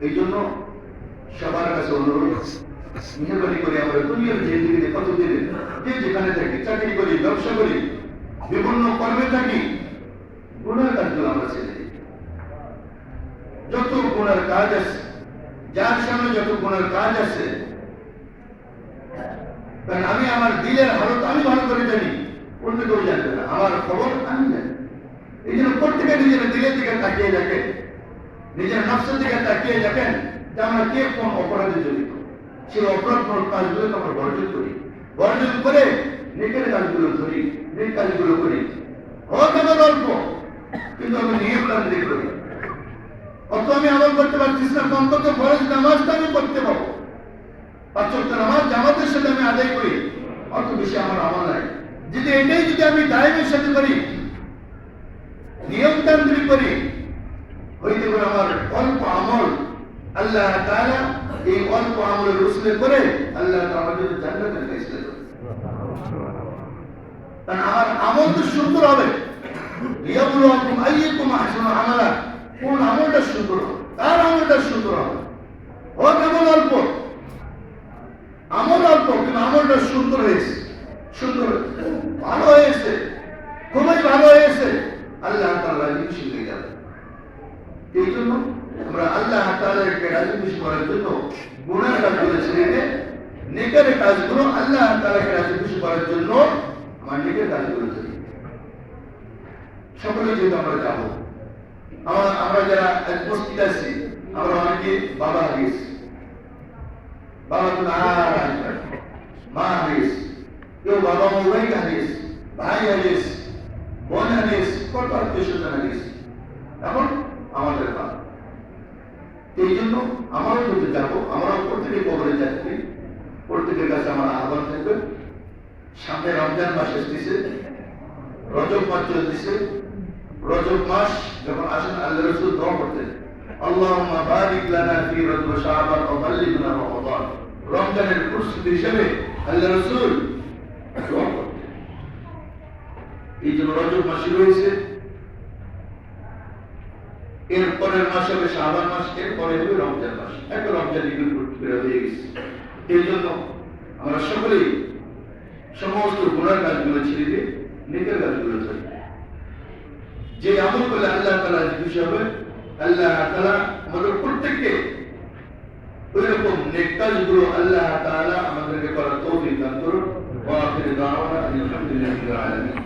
এই জন্য সবার কাছে অনুরোধ, মেহরবানি করে আমরা দুনিয়ার জিন্দেগিতে কতদিন যে যেখানে থাকি, চাকরি করি, ব্যবসা করি, বিভিন্ন কর্মে থাকি, গুনার কাজগুলো আমরা ছেড়ে দিই। যত গুনার কাজ আছে, যার সামনে যত গুনার কাজ আছে, কারণ আমি আমার দিলের হালত আমি ভালো করে জানি, অন্য কেউ জানবে না, আমার খবর আমি জানি। এই জন্য প্রত্যেকে নিজের দিলের দিকে তাকিয়ে দেখেন, নিজের নফসের দিকে তাকিয়ে দেখেন যে আমরা কে কোন অপরাধে জড়িত। সেই অপরাধ কাজগুলো আমরা বর্জন করি, বর্জন করে নেকের কাজগুলো ধরি, নেক কাজগুলো করি। হোক আমার অল্প, কিন্তু আমি নিয়মতান্ত্রিক করি। অত আমি আমল করতে পারছিস না, কমপক্ষে ফরজ নামাজটা আমি করতে পারবো, 5 ওয়াক্ত নামাজ জামাতের সাথে আমি আদায় করি, অত বেশি আমার আমল নাই। যদি এটাই যদি আমি দায়েমের সাথে করি, নিয়মতান্ত্রিক করি, হইতে পারে আমার অল্প আমল আল্লাহ তাআলা এই অল্প আমলের উসলে করে আল্লাহ তাআলা আমাদের জান্নাতের ফয়সালা দেন। কারণ আমার আমল তো সুন্দর হবে, ইয়াবলুকুম আইয়ুকুম আহসানু আমালা, কোন আমলটা সুন্দর হবে, তার আমলটা সুন্দর হবে। হোক আমল অল্প, আমল অল্প, কিন্তু আমলটা সুন্দর হয়েছে, সুন্দর ভালো হয়েছে, খুবই ভালো হয়েছে, আল্লাহ তাআলা খুশি হয়ে যাবে। এই জন্য আমরা আল্লাহ তাআলাকে রাজি খুশি করার জন্য গুনার কাজগুলো ছেড়ে দিয়ে নেকের কাজগুলো, আল্লাহ তাআলাকে রাজি খুশি করার জন্য আমার নেকের কাজগুলো করি। সকলে যেহেতু আমরা যাবো, আমরা যারা উপস্থিত আছি, আমরা অনেকে বাবা হারিয়েছি, বাবা তো আর আসবে, মা হারিয়েছি, কেউ বাবা মোবাইল হারিয়েছি, ভাই হারিয়েছি, বোন হারিয়েছি, কত আত্মীয়-স্বজন হারিয়েছি। এখন আমাদের পা, এই জন্য আমরাও যদি যাবো, আমরাও প্রত্যেকে কবরে যাচ্ছি, প্রত্যেকের কাছে আমার আহ্বান থাকবে, সামনে রমজান মাস এসেছে, রজব মাস চলতেছে, রজব মাস যখন আসেন আল্লাহ রাসূল দোয়া করতেন, আল্লাহুম্মা বারিক লানা ফি রজব শাবান ওয়া বাল্লিগনা রমাদান। রমজানের প্রস্তুতি হিসেবে আল্লাহ রাসূল দোয়া করতেন। এই জন্য রজব মাস শুরু হয়েছে, এর পরের মাস হবে শাবান মাস, এর পরে হবে রমজান মাস, একটা রমজান ঈদুল ফিতর হয়ে গেছে। এই জন্য আমরা সকলেই সমস্ত গুনার কাজগুলো ছেড়ে দিয়ে নেকের কাজগুলো করি। যে আমল করলে আল্লাহ তাআলা খুশি হবে, আল্লাহ তাআলা আমাদের প্রত্যেককে ওই রকম নেক কাজগুলো আল্লাহ তাআলা আমাদেরকে করার তৌফিক দান করুন। ওয়া আখিরু দাওয়ানা আলহামদুলিল্লাহি রাব্বিল আলামিন।